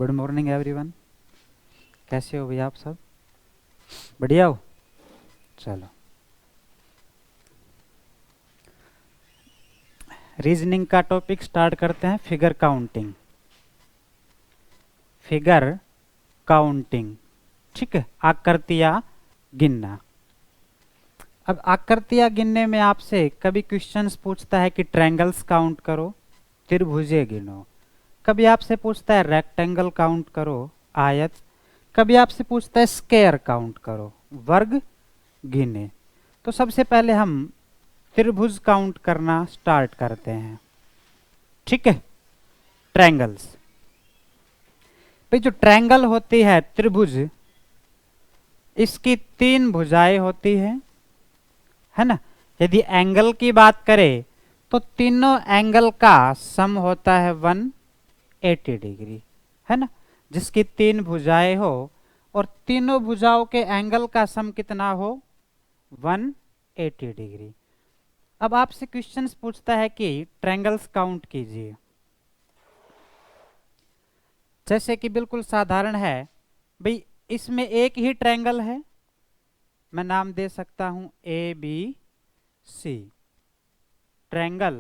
Good morning everyone. कैसे हो भैया आप सब? बढ़िया हो? चलो, रीजनिंग का टॉपिक स्टार्ट करते हैं। Figure counting. फिगर काउंटिंग, ठीक है। आकृतियां गिनना। अब आकृतियां गिनने में आपसे कभी क्वेश्चंस पूछता है कि ट्रायंगल्स काउंट करो, त्रिभुजें गिनो। कभी आपसे पूछता है रेक्टेंगल काउंट करो, आयत। कभी आपसे पूछता है स्क्वायर काउंट करो, वर्ग गिने। तो सबसे पहले हम त्रिभुज काउंट करना स्टार्ट करते हैं, ठीक है। ट्रायंगल्स। भाई जो ट्रायंगल होती है त्रिभुज, इसकी 3 भुजाएं होती है ना। यदि एंगल की बात करें तो तीनों एंगल का सम होता है 180 डिग्री, है ना। जिसकी 3 भुजाएं हो और तीनों भुजाओं के एंगल का सम कितना हो, 180 डिग्री। अब आपसे क्वेश्चंस पूछता है कि ट्रायंगल्स काउंट कीजिए। जैसे कि बिल्कुल साधारण है, भाई इसमें एक ही ट्रायंगल है, मैं नाम दे सकता हूं A B C. Triangle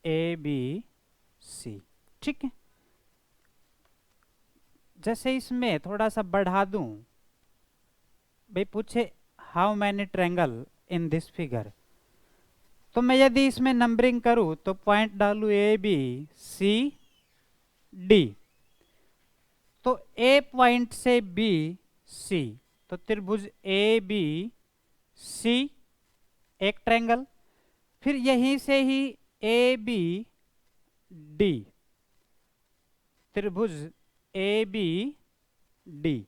A B C, ठीक है। जैसे इसमें थोड़ा सा बढ़ा दूं, भाई पूछे how many triangle in this figure, तो मैं यदि इसमें नंबरिंग करूं तो पॉइंट डालू ए बी सी डी। तो ए पॉइंट से बी सी, तो त्रिभुज ए बी सी एक ट्रायंगल। फिर यहीं से ही ए बी डी, त्रिभुज ए बी डी।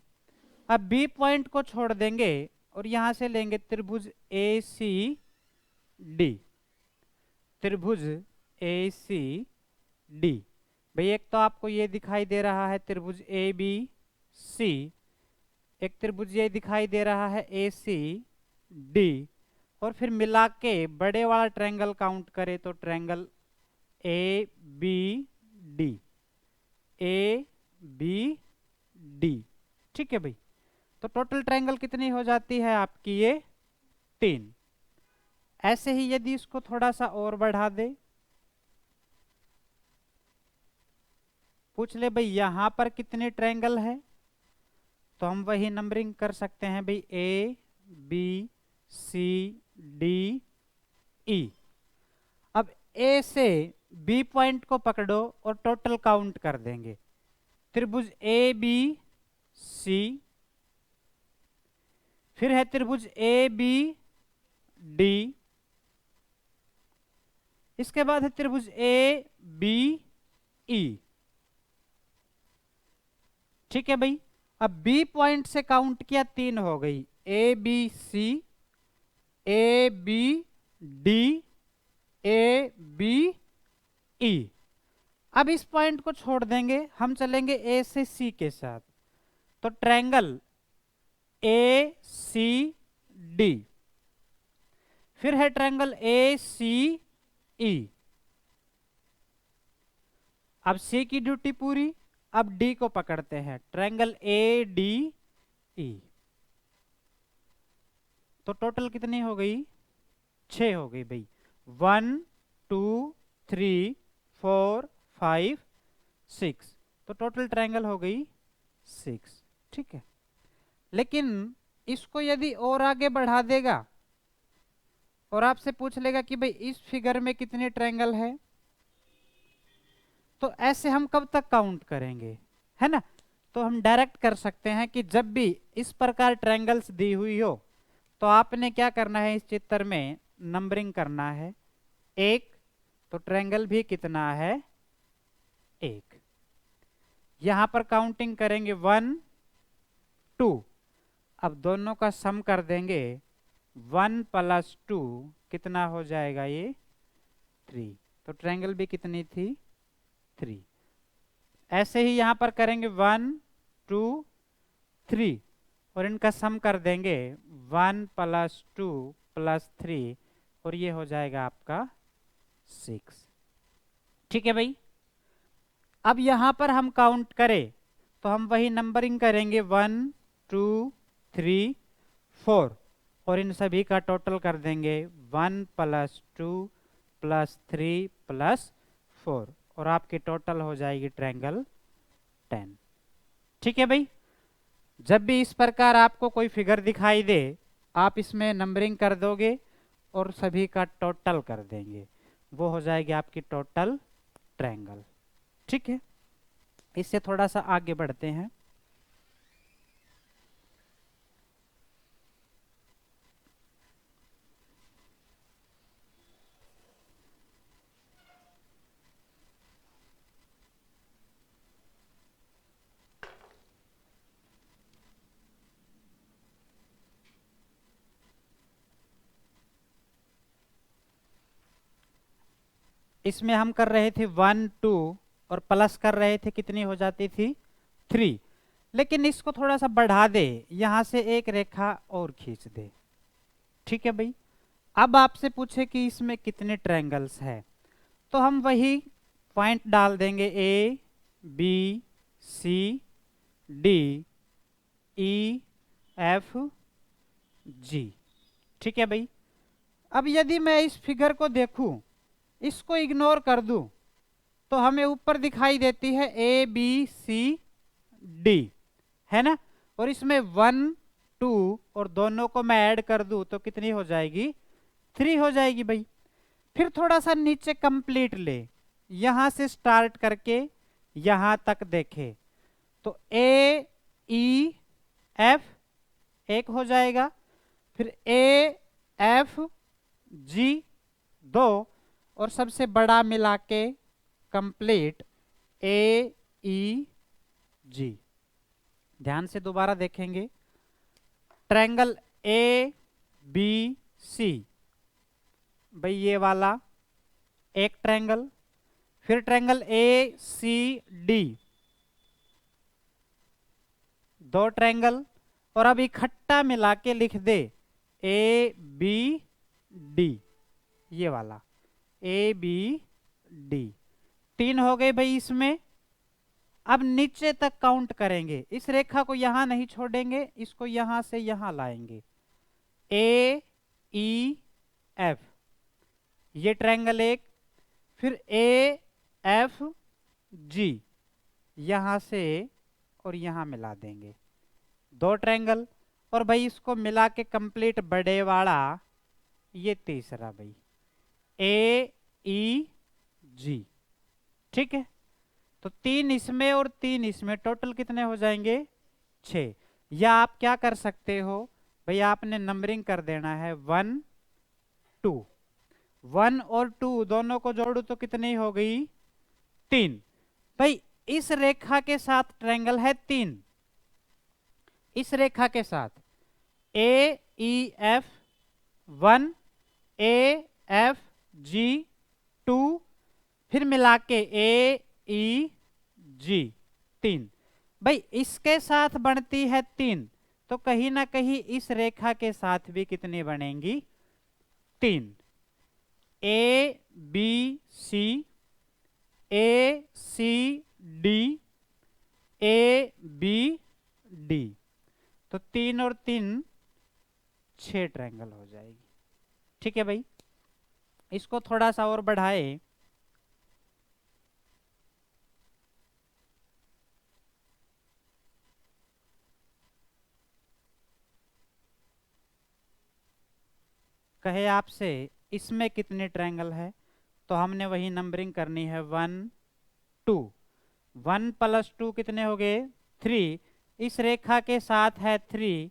अब बी पॉइंट को छोड़ देंगे और यहां से लेंगे त्रिभुज ए सी डी, त्रिभुज ए सी डी। भाई एक तो आपको ये दिखाई दे रहा है त्रिभुज ए बी सी, एक त्रिभुज ये दिखाई दे रहा है ए सी डी। और फिर मिला के बड़े वाला ट्रायंगल काउंट करें तो triangle A B D, A B D, ठीक है भाई। तो टोटल ट्रायंगल कितनी हो जाती है आपकी, ये 3। ऐसे ही यदि इसको थोड़ा सा और बढ़ा दे, पूछ ले भाई यहां पर कितने ट्रायंगल है, तो हम वही नंबरिंग कर सकते हैं भाई ए बी सी डी ई। अब ए से बी पॉइंट को पकड़ो और टोटल काउंट कर देंगे। त्रिभुज ए बी सी, फिर है त्रिभुज ए बी डी, इसके बाद है त्रिभुज ए बी ई, ठीक है भाई। अब बी पॉइंट से काउंट किया 3 हो गई, A B C, A B D, A B E. अब इस पॉइंट को छोड़ देंगे, हम चलेंगे ए से सी के साथ। तो ट्रायंगल ए सी डी, फिर है ट्रायंगल ए सी ई। अब सी की ड्यूटी पूरी, अब डी को पकड़ते हैं, ट्रायंगल ए डी ई। तो टोटल कितनी हो गई, 6 हो गई भाई। 1 2 3 4 5 6, तो टोटल ट्रायंगल हो गई 6, ठीक है। लेकिन इसको यदि और आगे बढ़ा देगा और आपसे पूछ लेगा कि भाई इस फिगर में कितने ट्रायंगल है, तो ऐसे हम कब तक काउंट करेंगे, है ना। तो हम डायरेक्ट कर सकते हैं कि जब भी इस प्रकार ट्रायंगल्स दी हुई हो तो आपने क्या करना है, इस चित्र में नंबरिंग करना है 1। तो ट्रायंगल भी कितना है, 1। यहां पर काउंटिंग करेंगे 1 2, अब दोनों का सम कर देंगे, 1 + 2 कितना हो जाएगा, ये 3। तो ट्रायंगल भी कितनी थी, 3। ऐसे ही यहां पर करेंगे 1 2 3 और इनका सम कर देंगे 1 + 2 + 3 और ये हो जाएगा आपका 6, ठीक है भाई। अब यहां पर हम काउंट करें तो हम वही नंबरिंग करेंगे 1 2 3 4 और इन सभी का टोटल कर देंगे 1 + 2 + 3 + 4 और आपकी टोटल हो जाएगी ट्रायंगल 10। ठीक है भाई। जब भी इस प्रकार आपको कोई फिगर दिखाई दे आप इसमें नंबरिंग कर दोगे और सभी का टोटल कर देंगे, वो हो जाएगी आपकी टोटल ट्रायंगल। ठीक है, इससे थोड़ा सा आगे बढ़ते हैं। इसमें हम कर रहे थे 1 2 और प्लस कर रहे थे, कितनी हो जाती थी 3। लेकिन इसको थोड़ा सा बढ़ा दे, यहां से एक रेखा और खींच दे। ठीक है भाई। अब आपसे पूछे कि इसमें कितने ट्रायंगल्स है, तो हम वही पॉइंट डाल देंगे A B C D E F G। ठीक है भाई। अब यदि मैं इस फिगर को देखूं, इसको इग्नोर कर दूं, तो हमें ऊपर दिखाई देती है ABCD, है ना। और इसमें 1 2 और दोनों को मैं ऐड कर दूं तो कितनी हो जाएगी 3 हो जाएगी भाई। फिर थोड़ा सा नीचे कंप्लीट ले, यहां से स्टार्ट करके यहां तक देखे तो AEF एक हो जाएगा, फिर AFG 2 और सबसे बड़ा मिला के कंप्लीट AEG। ध्यान से दोबारा देखेंगे, ट्रायंगल ABC भाई ये वाला एक ट्रायंगल, फिर ट्रायंगल ACD 2 ट्रायंगल, और अब इकट्ठा मिला के लिख दे ABD, ये वाला ABD 3 हो गए भाई इसमें। अब नीचे तक काउंट करेंगे, इस रेखा को यहां नहीं छोड़ेंगे, इसको यहां से यहां लाएंगे AEF, ये ट्रायंगल एक, फिर AFG यहां से और यहां मिला देंगे 2 ट्रायंगल, और भाई इसको मिला के कंप्लीट बड़े वाला ये तीसरा भाई AEG। ठीक है, तो 3 इसमें और 3 इसमें, टोटल कितने हो जाएंगे 6। या आप क्या कर सकते हो भाई, आपने नंबरिंग कर देना है 1 2, 1 और 2 दोनों को जोड़ू तो कितनी हो गई 3। भाई इस रेखा के साथ ट्रायंगल है 3, इस रेखा के साथ AEF 1 AFG 2 फिर मिला के AEG 3। भाई इसके साथ बनती है 3, तो कहीं ना कहीं इस रेखा के साथ भी कितनी बनेंगी 3। ABC ACD ABD, तो 3 और 3 6 ट्रायंगल हो जाएगी। ठीक है भाई, इसको थोड़ा सा और बढ़ाए, कहे आपसे इसमें कितने ट्रायंगल है, तो हमने वही नंबरिंग करनी है 1 2, 1 + 2 कितने हो गए 3, इस रेखा के साथ है 3,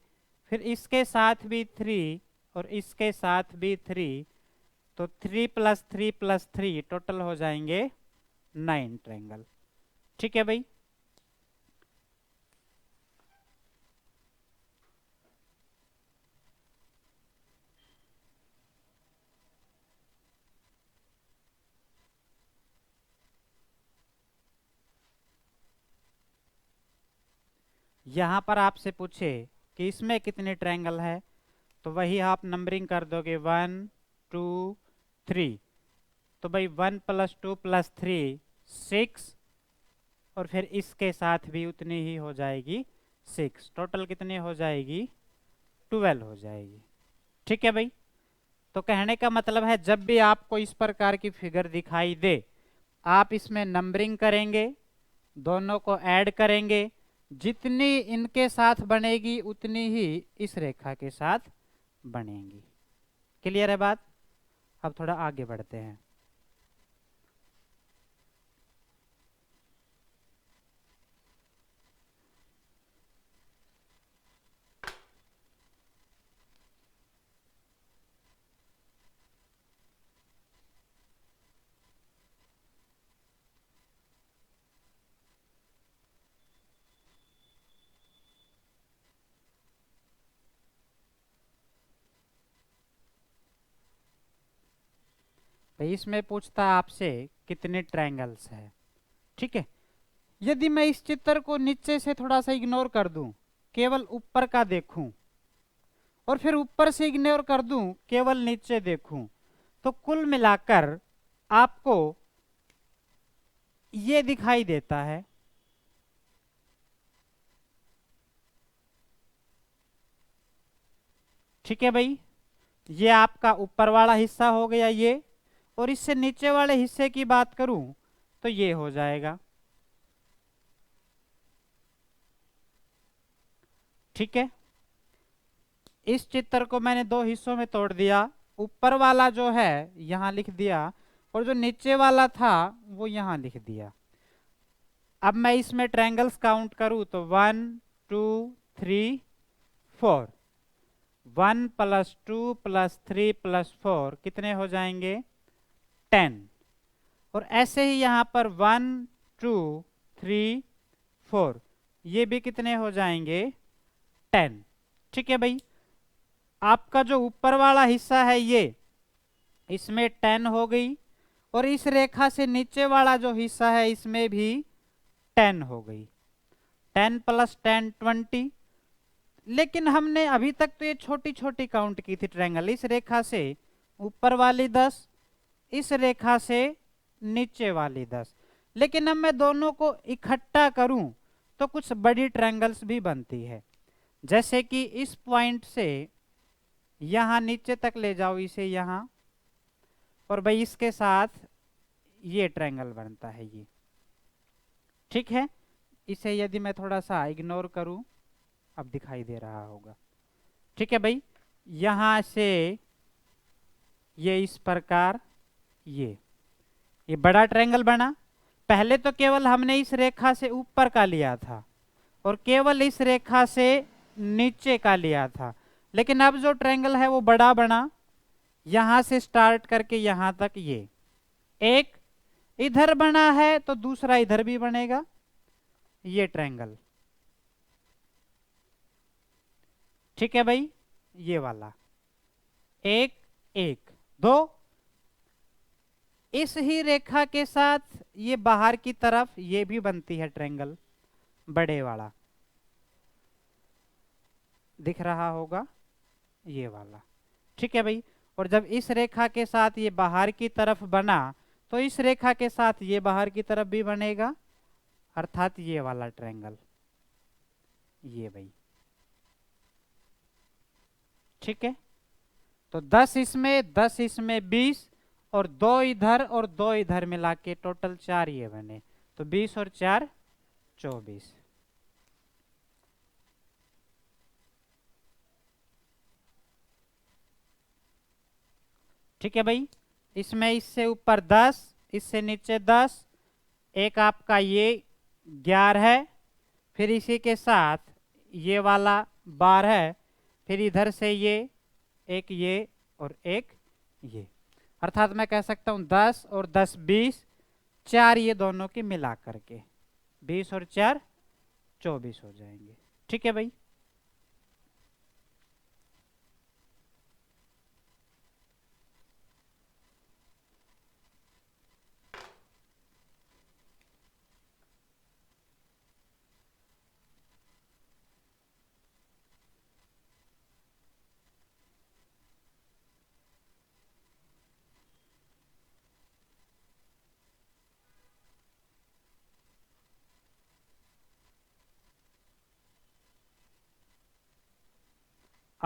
फिर इसके साथ भी 3 और इसके साथ भी 3, तो 3 + 3 + 3 टोटल हो जाएंगे 9 ट्रायंगल। ठीक है भाई। यहां पर आपसे पूछे कि इसमें कितने ट्रायंगल है, तो वही आप नंबरिंग कर दोगे 1 2 3, तो भाई 1 + 2 + 3 6 और फिर इसके साथ भी उतनी ही हो जाएगी 6। टोटल कितनी हो जाएगी? 12 हो जाएगी। ठीक है भाई। तो कहने का मतलब है जब भी आपको इस प्रकार की फिगर दिखाई दे, आप इसमें नंबरिंग करेंगे, दोनों को ऐड करेंगे, जितनी इनके साथ बनेगी उतनी ही इस रेखा के साथ बनेंगी। क्लियर है बात? अब थोड़ा आगे बढ़ते हैं। तो इसमें पूछता है आपसे कितने ट्रायंगल्स है। ठीक है। यदि मैं इस चित्र को नीचे से थोड़ा सा इग्नोर कर दूं, केवल ऊपर का देखूं, और फिर ऊपर से इग्नोर कर दूं, केवल नीचे देखूं, तो कुल मिलाकर आपको ये दिखाई देता है। ठीक है भाई। ये आपका ऊपर वाला हिस्सा हो गया ये, और इससे नीचे वाले हिस्से की बात करूं तो ये हो जाएगा। ठीक है। इस चित्र को मैंने दो हिस्सों में तोड़ दिया। ऊपर वाला जो है यहां लिख दिया, और जो नीचे वाला था वो यहां लिख दिया। अब मैं इसमें ट्रायंगल्स काउंट करूं तो 1 2 3 4। 1 + 2 + 3 + 4 कितने हो जाएंगे? 10। और ऐसे ही यहां पर 1 2 3 4, ये भी कितने हो जाएंगे? 10। ठीक है भाई। आपका जो ऊपर वाला हिस्सा है ये, इसमें 10 हो गई, और इस रेखा से नीचे वाला जो हिस्सा है इसमें भी 10 हो गई। 10 + 10 20। लेकिन हमने अभी तक तो ये छोटी छोटी काउंट की थी ट्रायंगल। इस रेखा से ऊपर वाली 10, इस रेखा से नीचे वाली 10। लेकिन अब मैं दोनों को इकट्ठा करूं तो कुछ बड़ी ट्रायंगल्स भी बनती है। जैसे कि इस पॉइंट से यहां नीचे तक ले जाओ इसे यहां, और भाई इसके साथ ये ट्रायंगल बनता है ये। ठीक है। इसे यदि मैं थोड़ा सा इग्नोर करूं, अब दिखाई दे रहा होगा। ठीक है भाई। यहां से ये इस प्रकार ये बड़ा ट्रायंगल बना। पहले तो केवल हमने इस रेखा से ऊपर का लिया था, और केवल इस रेखा से नीचे का लिया था। लेकिन अब जो ट्रायंगल है वो बड़ा बना। यहां से स्टार्ट करके यहां तक ये एक इधर बना है, तो दूसरा इधर भी बनेगा, ये ट्रायंगल। ठीक है भाई। ये वाला एक एक दो, इस ही रेखा के साथ ये बाहर की तरफ ये भी बनती है ट्रायंगल, बड़े वाला दिख रहा होगा, ये वाला। ठीक है भाई। और जब इस रेखा के साथ ये बाहर की तरफ बना, तो इस रेखा के साथ ये बाहर की तरफ भी बनेगा, अर्थात ये वाला ट्रायंगल, ये भाई। ठीक है। तो 10 इसमें, 10 इसमें, 20, और दो इधर मिला के टोटल 4 ये बने। तो 20 और 4 24। ठीक है भाई। इसमें इससे ऊपर 10, इससे नीचे 10, एक आपका ये 11 है, फिर इसी के साथ ये वाला 12 है, फिर इधर से ये एक, ये और एक ये। अर्थात मैं कह सकता हूं 10 और 10 20, 4 ये दोनों की मिला करके 20 और 4 24 हो जाएंगे। ठीक है भाई।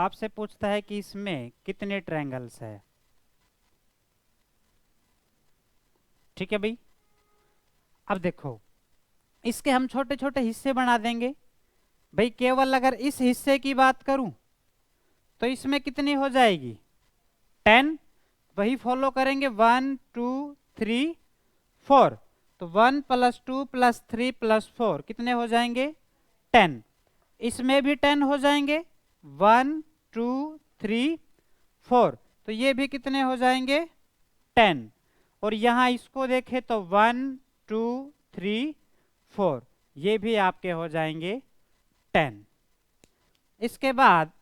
आपसे पूछता है कि इसमें कितने ट्रायंगल्स है। ठीक है भाई। अब देखो, इसके हम छोटे छोटे हिस्से बना देंगे। भाई केवल अगर इस हिस्से की बात करूं तो इसमें कितनी हो जाएगी 10। वही फॉलो करेंगे 1 2 3 4। तो 1 + 2 + 3 + 4 कितने हो जाएंगे 10। इसमें भी 10 हो जाएंगे 1 2 3 4। तो ये भी कितने हो जाएंगे 10। और यहां इसको देखें तो 1 2 3 4 ये भी आपके हो जाएंगे 10। इसके बाद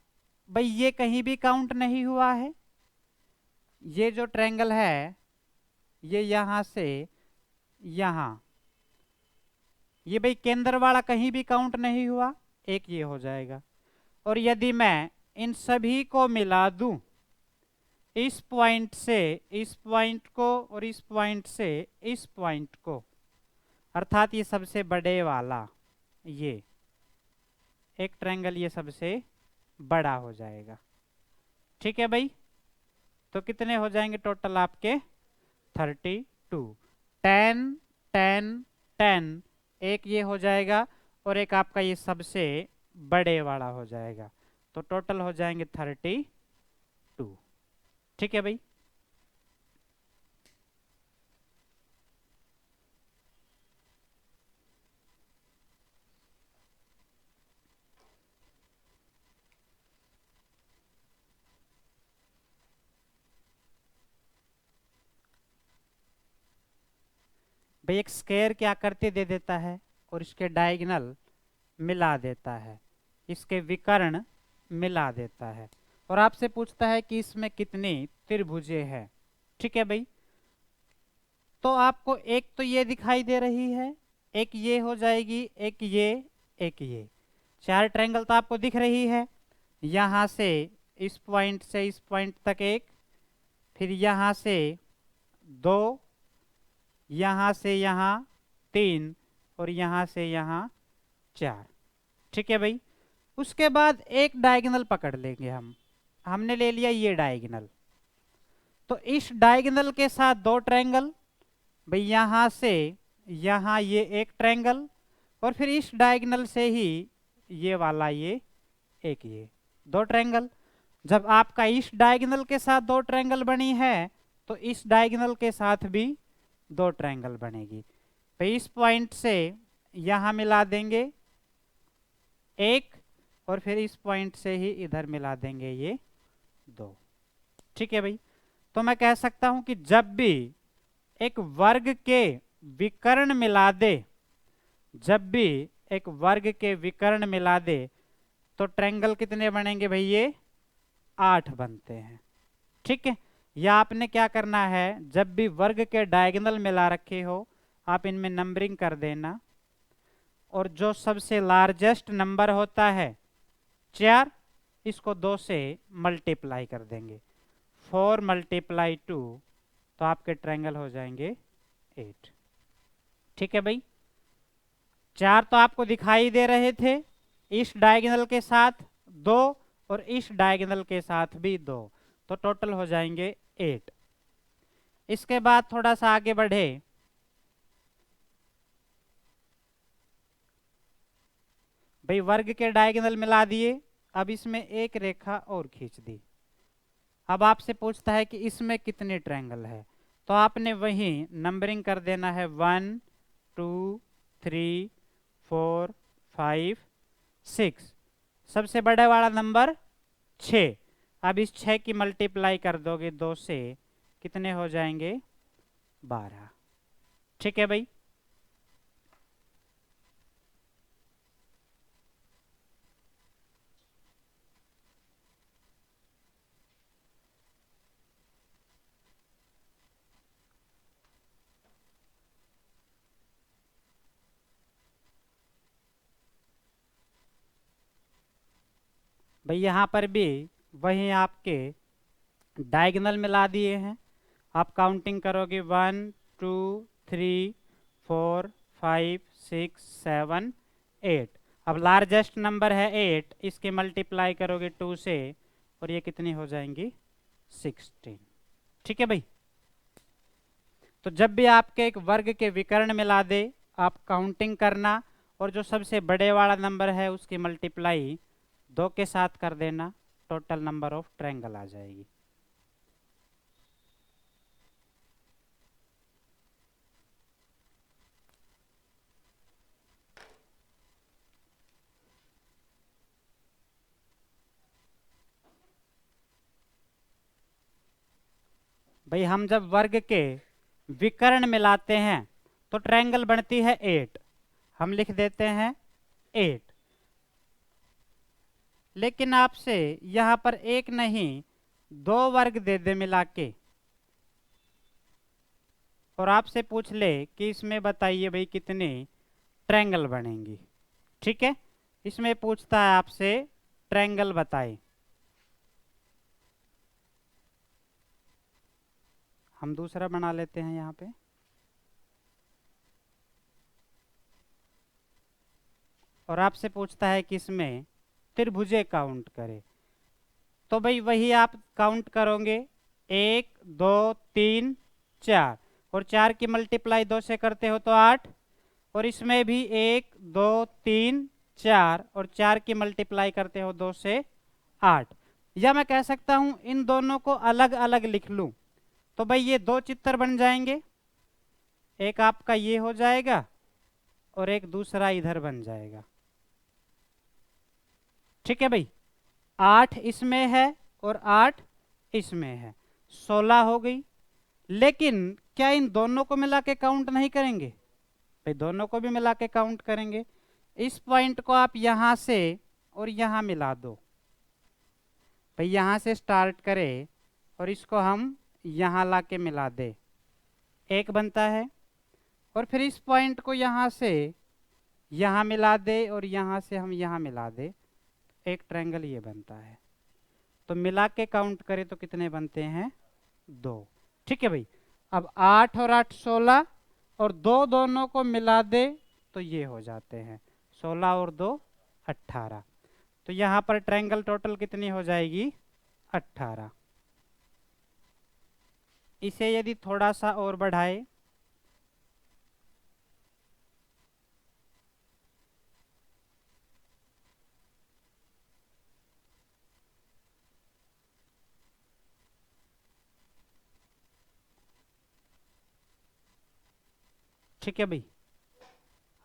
भाई ये कहीं भी काउंट नहीं हुआ है। ये जो ट्रायंगल है ये यहां से यहां, ये भाई केंद्र वाला कहीं भी काउंट नहीं हुआ, एक ये हो जाएगा। और यदि मैं इन सभी को मिला दूं, इस पॉइंट से इस पॉइंट को और इस पॉइंट से इस पॉइंट को, अर्थात ये सबसे बड़े वाला, ये एक ट्रायंगल ये सबसे बड़ा हो जाएगा। ठीक है भाई। तो कितने हो जाएंगे टोटल आपके 32। 10 10 10 एक ये हो जाएगा और एक आपका ये सबसे बड़े वाला हो जाएगा। तो टोटल हो जाएंगे 32। ठीक है भाई। भाई एक स्क्वायर की आकृति दे देता है और इसके डायगोनल मिला देता है, इसके विकर्ण मिला देता है, और आपसे पूछता है कि इसमें कितनी त्रिभुजें हैं। ठीक है भाई। तो आपको एक तो ये दिखाई दे रही है, एक ये हो जाएगी, एक ये, एक ये, 4 ट्रायंगल तो आपको दिख रही है। यहां से इस पॉइंट से इस पॉइंट तक एक, फिर यहां से 2, यहां से यहां 3 और यहां से यहां 4। ठीक है भाई। उसके बाद एक डायगोनल पकड़ लेंगे हम, हमने ले लिया ये डायगोनल। तो इस डायगोनल के साथ 2 ट्रायंगल, भाई यहां से यहां ये एक ट्रायंगल, और फिर इस डायगोनल से ही ये वाला ये एक, ये 2 ट्रायंगल। जब आपका इस डायगोनल के साथ 2 ट्रायंगल बनी है तो इस डायगोनल के साथ भी 2 ट्रायंगल बनेगी। तो इस पॉइंट से यहां मिला देंगे एक, और फिर इस पॉइंट से ही इधर मिला देंगे ये 2। ठीक है भाई। तो मैं कह सकता हूं कि जब भी एक वर्ग के विकर्ण मिला दे, जब भी एक वर्ग के विकर्ण मिला दे तो ट्रायंगल कितने बनेंगे भाई, ये 8 बनते हैं। ठीक है। या आपने क्या करना है, जब भी वर्ग के डायगोनल मिला रखे हो आप इनमें नंबरिंग कर देना, और जो सबसे लार्जेस्ट नंबर होता है 4, इसको 2 से मल्टीप्लाई कर देंगे। 4 × 2 तो आपके ट्रायंगल हो जाएंगे 8। ठीक है भाई। 4 तो आपको दिखाई दे रहे थे, इस डायगोनल के साथ 2 और इस डायगोनल के साथ भी 2, तो टोटल हो जाएंगे 8। इसके बाद थोड़ा सा आगे बढ़े, भाई वर्ग के डायगोनल मिला दिए, अब इसमें एक रेखा और खींच दी। अब आपसे पूछता है कि इसमें कितने ट्रायंगल है, तो आपने वही नंबरिंग कर देना है 1 2 3 4 5 6, सबसे बड़ा वाला नंबर 6। अब इस 6 की मल्टीप्लाई कर दोगे 2 से, कितने हो जाएंगे 12। ठीक है भाई। भाई यहाँ पर भी वही आपके डायगोनल मिला दिए हैं। आप काउंटिंग करोगे 1 2 3 4 5 6 7 8। अब लार्जेस्ट नंबर है 8, इसके मल्टीप्लाई करोगे 2 से और ये कितनी हो जाएंगी 16। ठीक है भाई। तो जब भी आपके एक वर्ग के विकर्ण मिला दे आप काउंटिंग करना और जो सबसे बड़े वाला नंबर है उसकी मल्टीप्लाई 2 के साथ कर देना, टोटल नंबर ऑफ ट्रायंगल आ जाएगी। भाई हम जब वर्ग के विकर्ण मिलाते हैं तो ट्रायंगल बनती है 8, हम लिख देते हैं 8। लेकिन आपसे यहां पर एक नहीं 2 वर्ग दे दे मिला के और आपसे पूछ ले कि इसमें बताइए भाई कितने ट्रायंगल बनेंगी। ठीक है, इसमें पूछता है आपसे ट्रायंगल बताए। हम दूसरा बना लेते हैं यहां पे। और आपसे पूछता है कि इसमें त्रिभुजे काउंट करे, तो भाई वही आप काउंट करोगे 1 2 3 4 और 4 की मल्टीप्लाई 2 से करते हो तो 8 और इसमें भी 1 2 3 4 और 4 की मल्टीप्लाई करते हो 2 से 8। या मैं कह सकता हूं इन दोनों को अलग अलग लिख लूं तो भाई ये 2 चित्र बन जाएंगे, एक आपका ये हो जाएगा और एक दूसरा इधर बन जाएगा। ठीक है भाई, 8 इसमें है और 8 इसमें है, 16 हो गई। लेकिन क्या इन दोनों को मिला के काउंट नहीं करेंगे? भाई दोनों को भी मिला के काउंट करेंगे। इस पॉइंट को आप यहां से और यहां मिला दो। भाई यहां से स्टार्ट करें और इसको हम यहां ला के मिला दे, 1 बनता है। और फिर इस पॉइंट को यहां से यहां मिला दे और यहां से हम यहां मिला दे, एक ट्रायंगल ये बनता है। तो मिला के काउंट करें तो कितने बनते हैं 2। ठीक है भाई, अब 8 और 8 16 और 2 दोनों को मिला दे तो ये हो जाते हैं 16 और 2 18। तो यहां पर ट्रायंगल टोटल कितनी हो जाएगी 18। इसे यदि थोड़ा सा और बढ़ाए ठीक है भाई,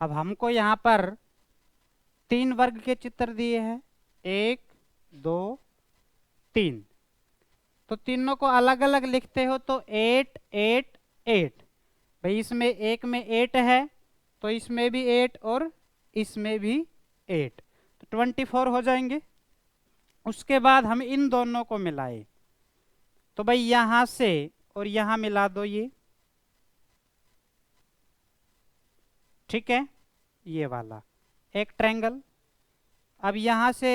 अब हमको यहाँ पर 3 वर्ग के चित्र दिए हैं, 1 2 3। तो तीनों को अलग अलग लिखते हो तो 8 8 8। भाई इसमें एक में 8 है तो इसमें भी 8 और इसमें भी 8, तो 24 हो जाएंगे। उसके बाद हम इन दोनों को मिलाए तो भाई यहां से और यहां मिला दो ये। ठीक है, ये वाला एक ट्रायंगल। अब यहां से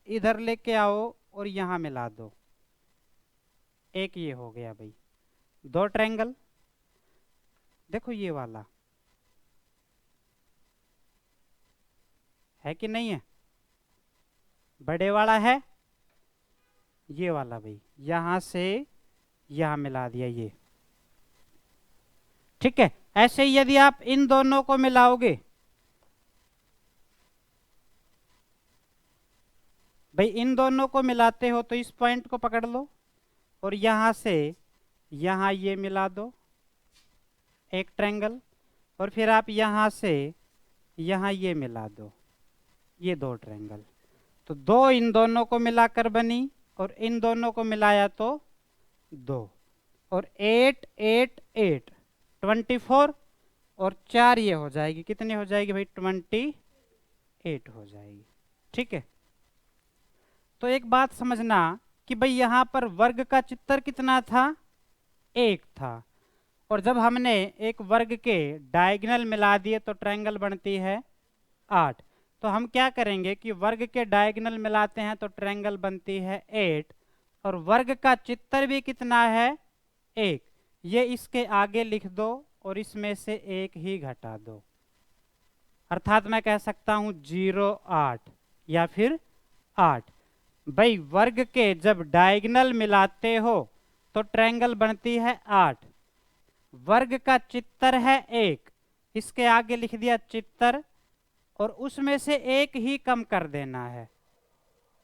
इधर लेके आओ और यहां मिला दो, एक ये हो गया भाई 2 ट्रायंगल। देखो ये वाला है कि नहीं है, बड़े वाला है ये वाला भाई, यहां से यहां मिला दिया ये। ठीक है, ऐसे ही यदि आप इन दोनों को मिलाओगे, भाई इन दोनों को मिलाते हो तो इस पॉइंट को पकड़ लो और यहां से यहां ये मिला दो, एक ट्रायंगल। और फिर आप यहां से यहां ये मिला दो, ये 2 ट्रायंगल। तो 2 इन दोनों को मिलाकर बनी और इन दोनों को मिलाया तो 2 और 8 8 8 24 और 4 ये हो जाएगी, कितनी हो जाएगी भाई 28 हो जाएगी। ठीक है, तो एक बात समझना कि भाई यहां पर वर्ग का चित्र कितना था 1 था और जब हमने एक वर्ग के डायगोनल मिला दिए तो ट्रायंगल बनती है 8। तो हम क्या करेंगे कि वर्ग के डायगोनल मिलाते हैं तो ट्रायंगल बनती है 8 और वर्ग का चित्र भी कितना है 1। ये इसके आगे लिख दो और इसमें से 1 ही घटा दो, अर्थात मैं कह सकता हूं 0 8 या फिर 8। भाई वर्ग के जब डायगोनल मिलाते हो तो ट्रायंगल बनती है 8। वर्ग का चित्तर है 1, इसके आगे लिख दिया चित्तर, और उसमें से एक ही कम कर देना है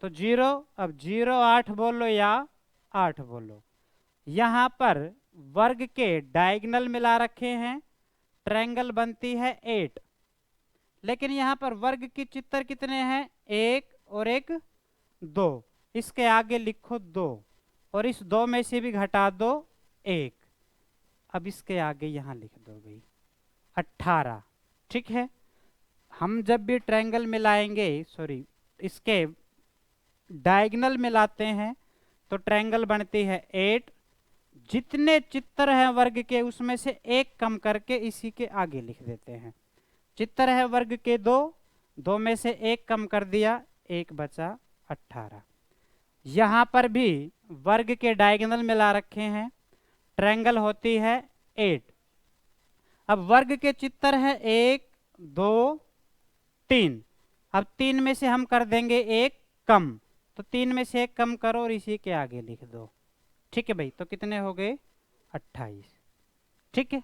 तो 0। अब 0 8 बोलो या 8 बोलो। यहां पर वर्ग के डायगोनल मिला रखे हैं, ट्रायंगल बनती है 8। लेकिन यहां पर वर्ग की चित्तर कितने हैं, 1 और एक 2, इसके आगे लिखो 2, और इस 2 में से भी घटा दो 1। अब इसके आगे यहां लिख दो भाई 18। ठीक है, हम जब भी ट्रायंगल मिलाएंगे, सॉरी, इसके डायगोनल मिलाते हैं तो ट्रायंगल बनती है 8। जितने चित्तर हैं वर्ग के उसमें से एक कम करके इसी के आगे लिख देते हैं। चित्तर है वर्ग के 2, 2 में से एक कम कर दिया, 1 बचा 18। यहां पर भी वर्ग के डायगोनल मिला रखे हैं, ट्रायंगल होती है 8। अब वर्ग के चित्तर है 1 2 3। अब 3 में से हम कर देंगे एक कम, तो 3 में से एक कम करो और इसी के आगे लिख दो। ठीक है भाई, तो कितने हो गए, 28। ठीक है,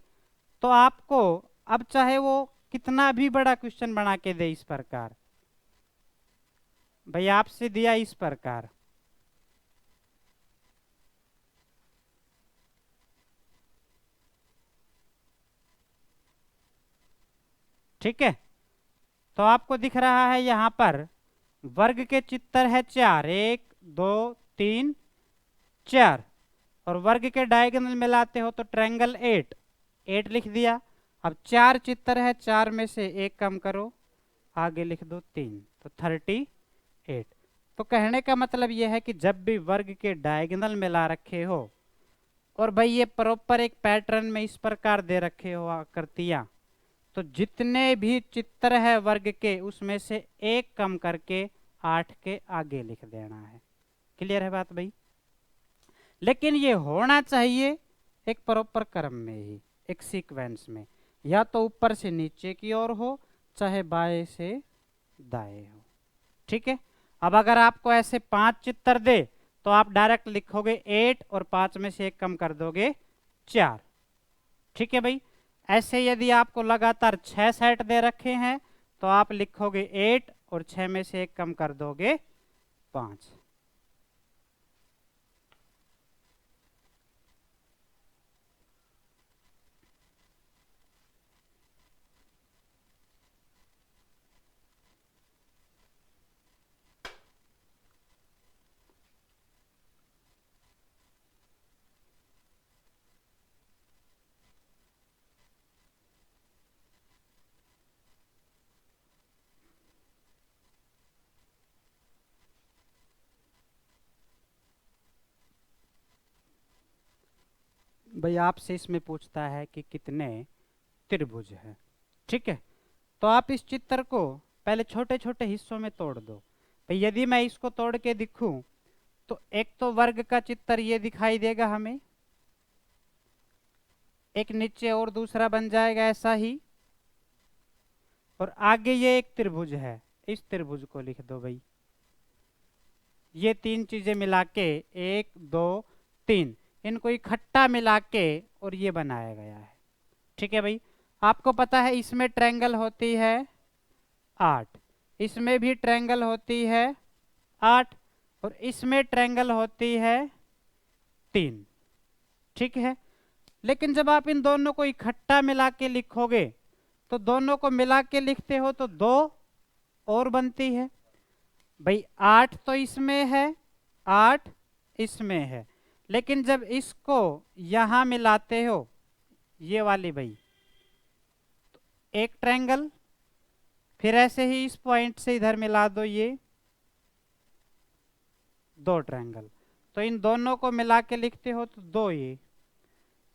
तो आपको अब चाहे वो कितना भी बड़ा क्वेश्चन बना के दे इस प्रकार, भाई आपसे दिया इस प्रकार, ठीक है, तो आपको दिख रहा है यहां पर वर्ग के चित्तर है 4, 1 2 3 4, और वर्ग के डायगोनल मिलाते हो तो ट्रायंगल 8, 8 लिख दिया। अब 4 चित्तर है, 4 में से एक कम करो, आगे लिख दो 3, तो 38। तो कहने का मतलब यह है कि जब भी वर्ग के डायगोनल मिला रखे हो और भाई ये प्रॉपर एक पैटर्न में इस प्रकार दे रखे हो आकृतियां, तो जितने भी चित्र है वर्ग के उसमें से एक कम करके 8 के आगे लिख देना है। क्लियर है बात भाई? लेकिन ये होना चाहिए एक प्रॉपर क्रम में ही, एक सीक्वेंस में, या तो ऊपर से नीचे की ओर हो चाहे बाएं से दाएं हो। ठीक है, अब अगर आपको ऐसे 5 चित्र दे तो आप डायरेक्ट लिखोगे 8 और 5 में से एक कम कर दोगे 4। ठीक है भाई, ऐसे यदि आपको लगातार 6 सेट दे रखे हैं तो आप लिखोगे 8 और 6 में से एक कम कर दोगे 5। भाई आपसे इसमें पूछता है कि कितने त्रिभुज है। ठीक है, तो आप इस चित्र को पहले छोटे छोटे हिस्सों में तोड़ दो। भाई यदि मैं इसको तोड़ के दिखूं तो एक तो वर्ग का चित्र ये दिखाई देगा हमें, एक नीचे और दूसरा बन जाएगा ऐसा ही, और आगे ये एक त्रिभुज है, इस त्रिभुज को लिख दो भाई। ये 3 चीजें मिला के 1 2 3, इनको इकट्ठा मिला के और ये बनाया गया है। ठीक है भाई, आपको पता है इसमें ट्रायंगल होती है 8, इसमें भी ट्रायंगल होती है 8, और इसमें ट्रायंगल होती है 3। ठीक है, लेकिन जब आप इन दोनों को इकट्ठा मिला के लिखोगे तो दोनों को मिला के लिखते हो तो 2 और बनती है। भाई 8 तो इसमें है, 8 इसमें है, लेकिन जब इसको यहां मिलाते हो ये वाली भाई, तो एक ट्रायंगल, फिर ऐसे ही इस पॉइंट से इधर मिला दो ये 2 ट्रायंगल, तो इन दोनों को मिला के लिखते हो तो 2 ये,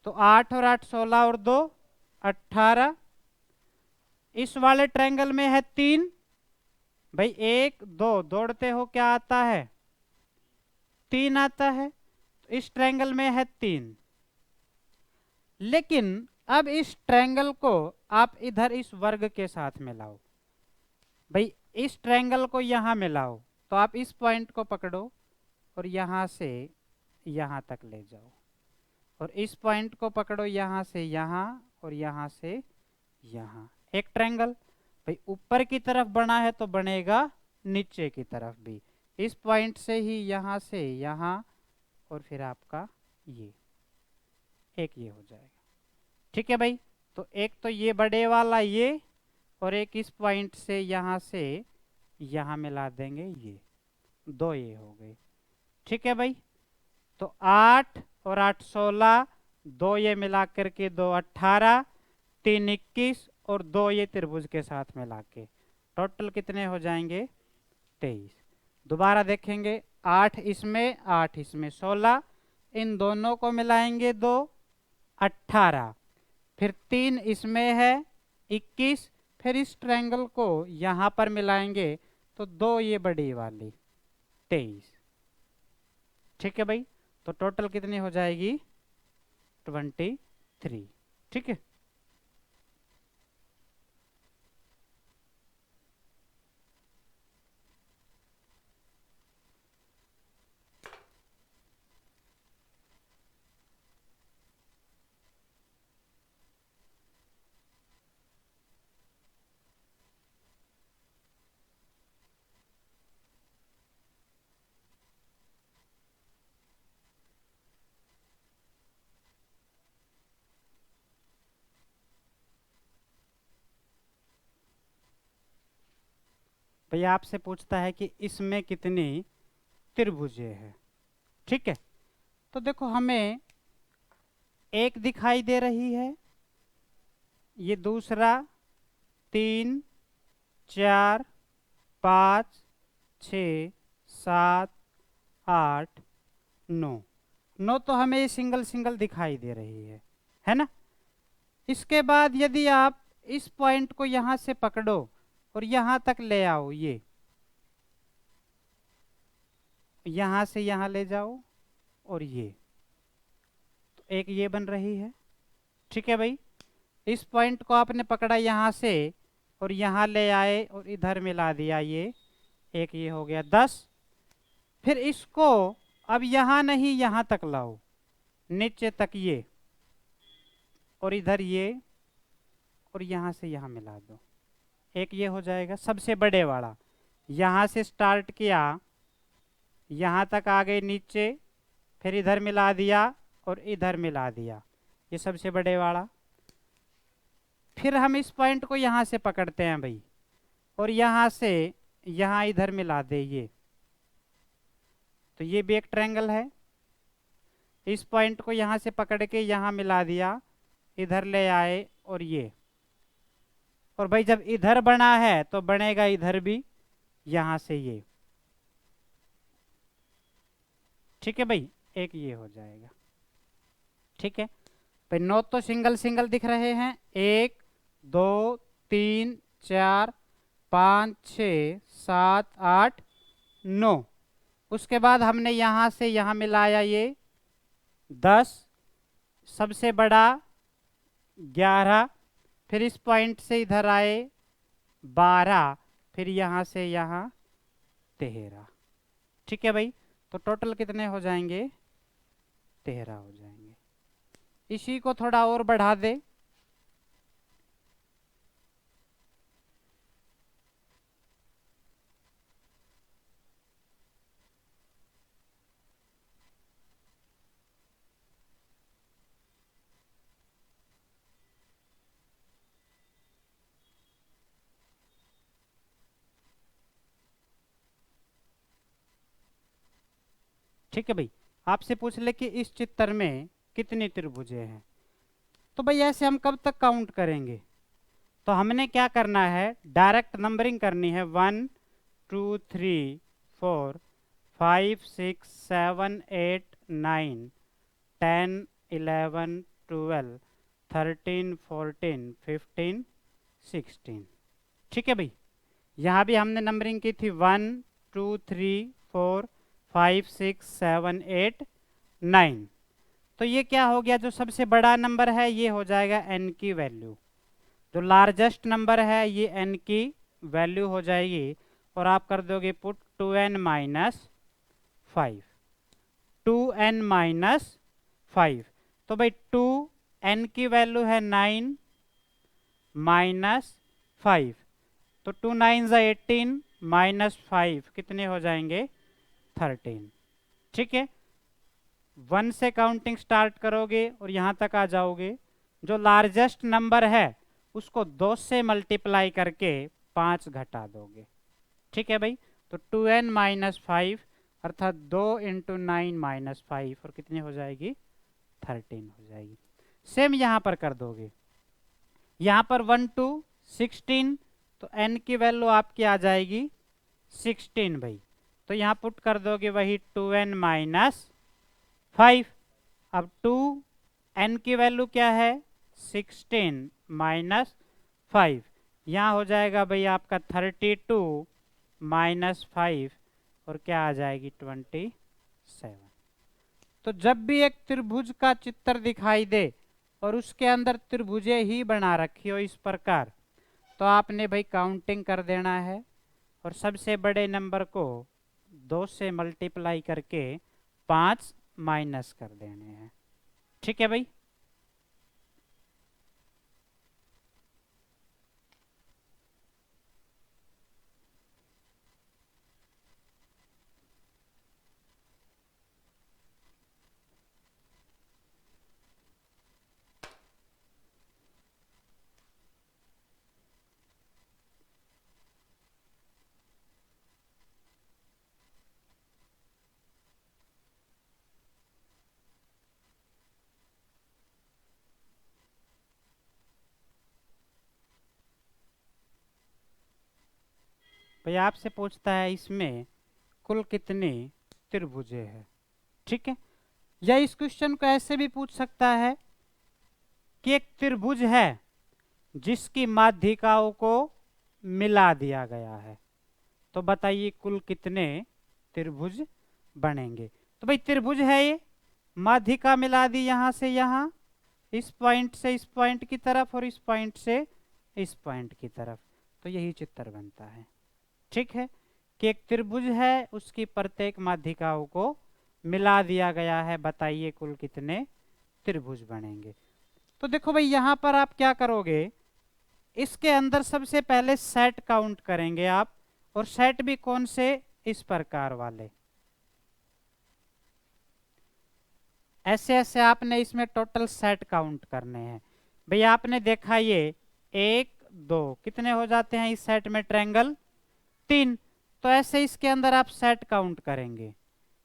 तो 8 और 8 16 और 2 18। इस वाले ट्रायंगल में है 3, भाई 1 2 दौड़ते हो क्या आता है, 3 आता है, तो इस ट्रायंगल में है 3। लेकिन अब इस ट्रायंगल को आप इधर इस वर्ग के साथ मिलाओ, भाई इस ट्रायंगल को यहां मिलाओ, तो आप इस पॉइंट को पकड़ो और यहाँ से यहाँ तक ले जाओ, और इस पॉइंट को पकड़ो यहाँ से यहाँ और यहाँ से यहाँ। एक ट्रायंगल भाई ऊपर की तरफ बना है तो बनेगा नीचे की तरफ भी। इस पॉइंट से ही यहाँ से यहाँ और फिर आपका ये एक ये हो जाएगा। ठीक है भाई, तो एक तो ये बड़े वाला ये, और एक इस पॉइंट से यहाँ से यहाँ मिला देंगे, ये दो ये हो गए। ठीक है भाई, तो 8 और 8 16, दो ये मिला करके 2 18, 3 21 और दो ये त्रिभुज के साथ मिला के टोटल कितने हो जाएंगे 23। दोबारा देखेंगे, 8 इसमें 8 इसमें 16, इन दोनों को मिलाएंगे 2 18, फिर 3 इसमें है 21, फिर इस ट्रायंगल को यहाँ पर मिलाएंगे तो दो ये बड़ी वाली 23। ठीक है भाई, तो टोटल कितनी हो जाएगी 23। ठीक है, भैया आपसे पूछता है कि इसमें कितनी त्रिभुजें हैं। ठीक है, तो देखो हमें एक दिखाई दे रही है, ये दूसरा 3 4 5 6 7 8 9, 9 तो हमें ये सिंगल सिंगल दिखाई दे रही है ना। इसके बाद यदि आप इस पॉइंट को यहाँ से पकड़ो और यहाँ तक ले आओ, ये यहाँ से यहाँ ले जाओ और ये, तो एक ये बन रही है। ठीक है भाई, इस पॉइंट को आपने पकड़ा यहाँ से और यहाँ ले आए और इधर मिला दिया, ये एक ये हो गया 10। फिर इसको अब यहाँ नहीं यहाँ तक लाओ, नीचे तक ये, और इधर ये, और यहाँ से यहाँ मिला दो, एक ये हो जाएगा सबसे बड़े वाला। यहाँ से स्टार्ट किया, यहाँ तक आ गए नीचे, फिर इधर मिला दिया और इधर मिला दिया, ये सबसे बड़े वाला। फिर हम इस पॉइंट को यहाँ से पकड़ते हैं भाई, और यहाँ से यहाँ इधर मिला दे, ये तो ये भी एक ट्रायंगल है। इस पॉइंट को यहाँ से पकड़ के यहाँ मिला दिया, इधर ले आए और ये, और भाई जब इधर बना है तो बनेगा इधर भी, यहाँ से ये। ठीक है भाई, एक ये हो जाएगा। ठीक है भाई, 9 तो सिंगल सिंगल दिख रहे हैं, 1 2 3 4 5 6 7 8 9। उसके बाद हमने यहाँ से यहाँ मिलाया, ये 10, सबसे बड़ा 11, फिर इस पॉइंट से इधर आए 12, फिर यहाँ से यहाँ 13। ठीक है भाई, तो टोटल कितने हो जाएंगे 13 हो जाएंगे। इसी को थोड़ा और बढ़ा दे, ठीक है भाई। आपसे पूछ ले कि इस चित्र में कितनी त्रिभुजें हैं, तो भाई ऐसे हम कब तक काउंट करेंगे। तो हमने क्या करना है, डायरेक्ट नंबरिंग करनी है, 1 2 3 4 5 6 7 8 9 10 11 12 13 14 15 16। ठीक है भाई, यहाँ भी हमने नंबरिंग की थी 1 2 3 4 5 6 7 8 9। तो ये क्या हो गया, जो सबसे बड़ा नंबर है ये हो जाएगा n की वैल्यू, जो लार्जेस्ट नंबर है ये n की वैल्यू हो जाएगी। और आप कर दोगे put 2n minus 5, 2n minus 5। तो भाई 2n की वैल्यू है 9 माइनस 5, तो 2 9 ज़ा 18 माइनस 5 कितने हो जाएंगे 13। ठीक है, 1 से काउंटिंग स्टार्ट करोगे और यहाँ तक आ जाओगे। जो लार्जेस्ट नंबर है उसको 2 से मल्टीप्लाई करके 5 घटा दोगे। ठीक है भाई, तो 2n माइनस 5 अर्थात 2 इंटू 9 माइनस 5 और कितनी हो जाएगी 13 हो जाएगी। सेम यहाँ पर कर दोगे, यहाँ पर 1 2 16, तो n की वैल्यू आपकी आ जाएगी 16 भाई। तो यहाँ पुट कर दोगे वही 2n माइनस 5। अब 2n की वैल्यू क्या है 16 माइनस 5, यहाँ हो जाएगा भाई आपका 32 माइनस 5 और क्या आ जाएगी 27। तो जब भी एक त्रिभुज का चित्र दिखाई दे और उसके अंदर त्रिभुजें ही बना रखी हो इस प्रकार, तो आपने भाई काउंटिंग कर देना है और सबसे बड़े नंबर को 2 से मल्टीप्लाई करके 5 माइनस कर देने हैं। ठीक है भाई, भाई आपसे पूछता है इसमें कुल कितने त्रिभुजें हैं। ठीक है, या इस क्वेश्चन को ऐसे भी पूछ सकता है कि एक त्रिभुज है जिसकी माध्यिकाओं को मिला दिया गया है, तो बताइए कुल कितने त्रिभुज बनेंगे। तो भाई त्रिभुज है ये, माध्यिका मिला दी यहाँ से यहाँ, इस पॉइंट से इस पॉइंट की तरफ और इस पॉइंट से इस पॉइंट की तरफ, तो यही चित्र बनता है। ठीक है, कि एक त्रिभुज है उसकी प्रत्येक माध्यिकाओं को मिला दिया गया है, बताइए कुल कितने त्रिभुज बनेंगे। तो देखो भाई यहाँ पर आप क्या करोगे, इसके अंदर सबसे पहले सेट काउंट करेंगे आप, और सेट भी कौन से, इस प्रकार वाले। ऐसे ऐसे आपने इसमें टोटल सेट काउंट करने हैं। भाई आपने देखा ये 1 2 कितने हो जाते हैं इस सेट में, ट्रायंगल 3। तो ऐसे इसके अंदर आप सेट काउंट करेंगे,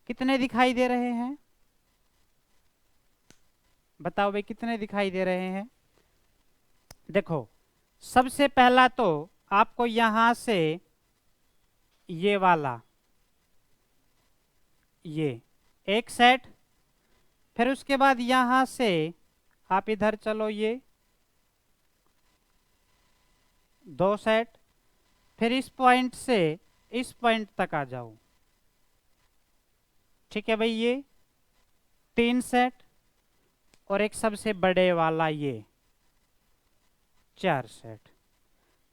कितने दिखाई दे रहे हैं, बताओ भाई कितने दिखाई दे रहे हैं। देखो सबसे पहला तो आपको यहां से ये वाला ये एक सेट, फिर उसके बाद यहां से आप इधर चलो ये 2 सेट, फिर इस पॉइंट से इस पॉइंट तक आ जाओ। ठीक है भाई, ये 3 सेट और एक सबसे बड़े वाला ये 4 सेट।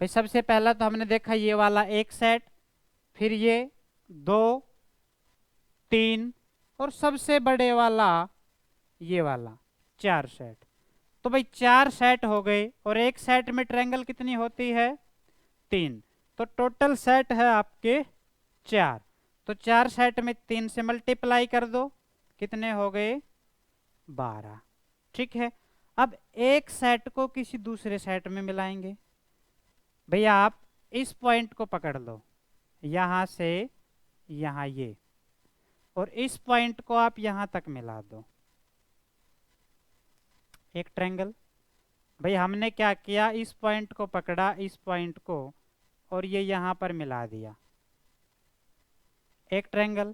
भाई सबसे पहला तो हमने देखा ये वाला एक सेट, फिर ये 2 3 और सबसे बड़े वाला ये वाला 4 सेट। तो भाई 4 सेट हो गए और एक सेट में ट्रायंगल कितनी होती है 3, तो टोटल सेट है आपके 4। तो 4 सेट में 3 से मल्टीप्लाई कर दो, कितने हो गए 12। ठीक है, अब एक सेट को किसी दूसरे सेट में मिलाएंगे। भैया आप इस पॉइंट को पकड़ लो, यहां से यहां ये, और इस पॉइंट को आप यहां तक मिला दो, एक ट्रायंगल। भाई हमने क्या किया, इस पॉइंट को पकड़ा, इस पॉइंट को, और ये यहां पर मिला दिया, एक ट्रायंगल।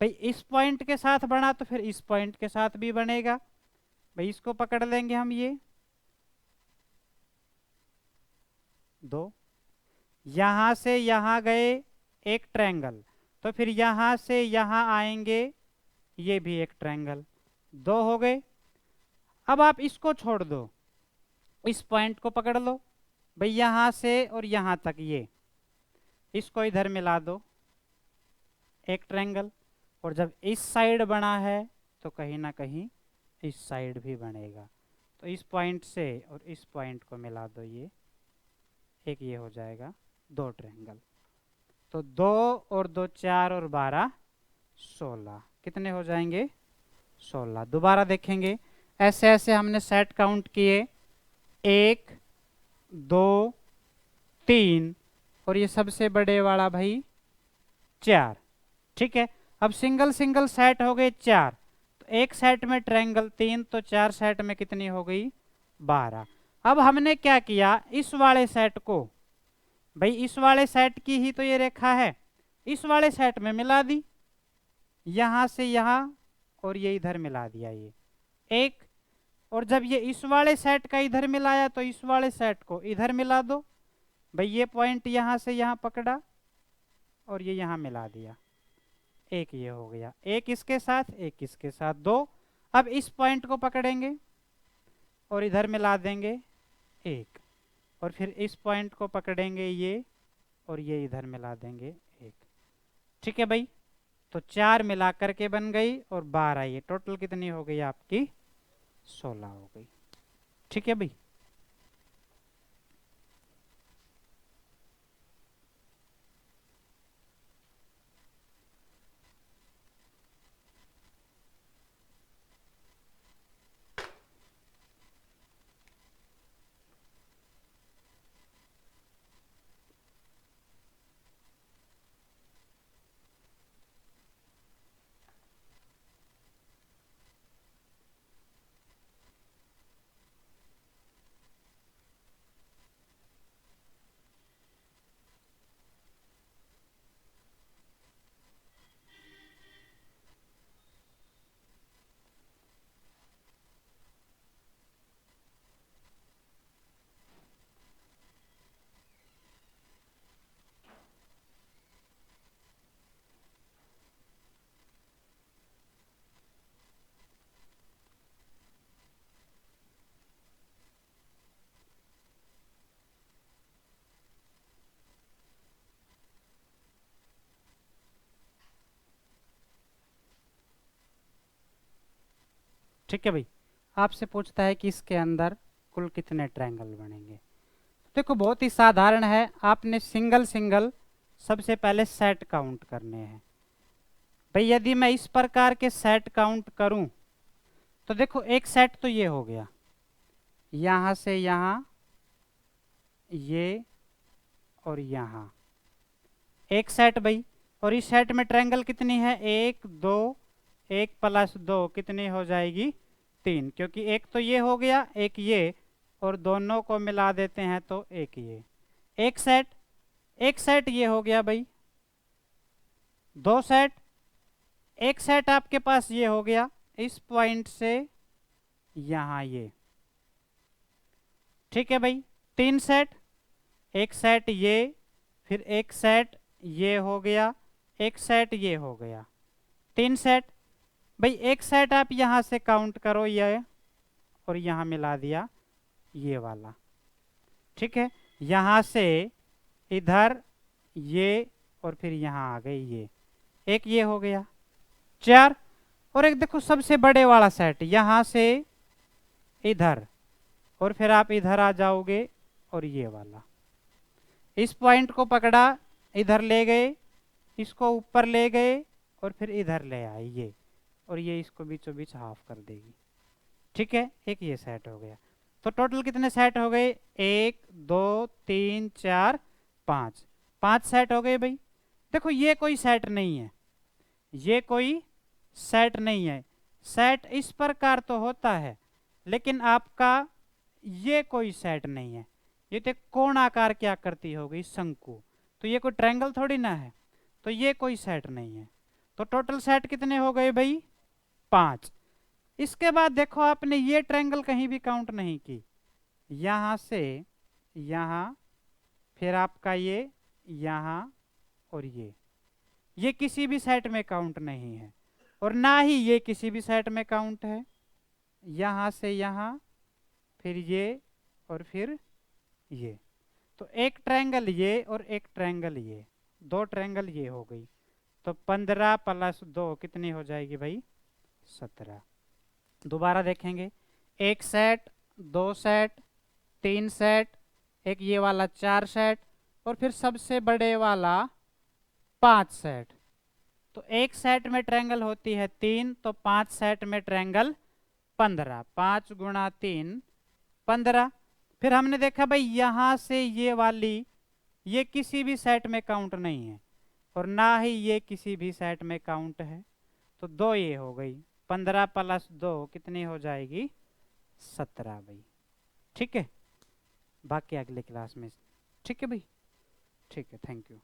भाई इस पॉइंट के साथ बना तो फिर इस पॉइंट के साथ भी बनेगा। भाई इसको पकड़ लेंगे हम, ये 2, यहां से यहां गए एक ट्रायंगल, तो फिर यहां से यहां आएंगे, ये भी एक ट्रायंगल, 2 हो गए। अब आप इसको छोड़ दो, इस पॉइंट को पकड़ लो, भाई यहां से और यहां तक ये, इसको इधर मिला दो, एक ट्रायंगल। और जब इस साइड बना है तो कहीं ना कहीं इस साइड भी बनेगा। तो इस पॉइंट से और इस पॉइंट को मिला दो, ये एक ये हो जाएगा 2 ट्रायंगल। तो 2 और 2 4 और 12 16, कितने हो जाएंगे? 16। दोबारा देखेंगे, ऐसे ऐसे हमने सेट काउंट किए, 1 2 3 और ये सबसे बड़े वाला भाई 4। ठीक है, अब सिंगल सिंगल सेट हो गए 4। तो एक सेट में ट्रायंगल 3, तो 4 सेट में कितनी हो गई? 12। अब हमने क्या किया, इस वाले सेट को, भाई इस वाले सेट की ही तो ये रेखा है, इस वाले सेट में मिला दी, यहां से यहां और ये इधर मिला दिया, ये एक। और जब ये इस वाले सेट का इधर मिलाया तो इस वाले सेट को इधर मिला दो, भाई ये पॉइंट यहां से यहां पकड़ा और ये यहां मिला दिया, एक ये हो गया, एक इसके साथ एक इसके साथ, 2। अब इस पॉइंट को पकड़ेंगे और इधर मिला देंगे, एक। और फिर इस पॉइंट को पकड़ेंगे ये और ये इधर मिला देंगे, एक। ठीक है भाई, तो 4 मिला करके बन गई और 12, ये टोटल कितनी हो गई आपकी? 16 हो गई। ठीक है भाई। ठीक है भाई, आपसे पूछता है कि इसके अंदर कुल कितने ट्रायंगल बनेंगे। देखो बहुत ही साधारण है, आपने सिंगल सिंगल सबसे पहले सेट काउंट करने हैं। भाई यदि मैं इस प्रकार के सेट काउंट करूं तो देखो एक सेट तो ये हो गया, यहां से यहां ये और यहां एक सेट भाई। और इस सेट में ट्रायंगल कितनी है? 1 2, 1 + 2 कितनी हो जाएगी? 3, क्योंकि एक तो ये हो गया, एक ये, और दोनों को मिला देते हैं तो एक ये। एक सेट, एक सेट ये हो गया भाई, 2 सेट, एक सेट आपके पास ये हो गया इस पॉइंट से यहां ये। ठीक है भाई, 3 सेट, एक सेट ये, फिर एक सेट ये हो गया, एक सेट ये हो गया, 3 सेट। भाई एक सेट आप यहां से काउंट करो, ये और यहां मिला दिया ये वाला। ठीक है, यहां से इधर ये और फिर यहां आ गई ये, एक ये हो गया 4। और एक देखो सबसे बड़े वाला सेट, यहां से इधर और फिर आप इधर आ जाओगे और ये वाला, इस पॉइंट को पकड़ा, इधर ले गए, इसको ऊपर ले गए और फिर इधर ले आए ये, और ये इसको बीचों बीच हाफ कर देगी। ठीक है, एक ये सेट हो गया। तो टोटल कितने सेट हो गए? 1 2 3 4 5, 5 सेट हो गए भाई। देखो ये कोई सेट नहीं है, ये कोई सेट नहीं है। सेट इस प्रकार तो होता है, लेकिन आपका ये कोई सेट नहीं है। ये तो कोण आकार की आकृति होगी, शंकु, तो ये कोई ट्रायंगल थोड़ी ना है, तो ये कोई सेट नहीं है। तो टोटल सेट कितने हो गए भाई? 5। इसके बाद देखो आपने ये ट्रायंगल कहीं भी काउंट नहीं की, यहां से यहां, फिर आपका ये यहां और ये किसी भी सेट में काउंट नहीं है, और ना ही ये किसी भी सेट में काउंट है। यहां से यहां, फिर ये और फिर ये, तो एक ट्रायंगल ये और एक ट्रायंगल ये, दो ट्रायंगल ये हो गई, तो 15 प्लस 2 कितनी हो जाएगी भाई? 17। दोबारा देखेंगे, एक सेट, दो सेट, तीन सेट, एक ये वाला 4 सेट, और फिर सबसे बड़े वाला 5 सेट। तो एक सेट में ट्रायंगल होती है 3, तो 5 सेट में ट्रायंगल 15। 5 गुणा 3 15। फिर हमने देखा भाई यहां से ये वाली, ये किसी भी सेट में काउंट नहीं है और ना ही ये किसी भी सेट में काउंट है, तो दो ये हो गई। 15 प्लस 2 कितनी हो जाएगी? 17 भाई। ठीक है, बाकी अगले क्लास में। ठीक है भाई, ठीक है, थैंक यू।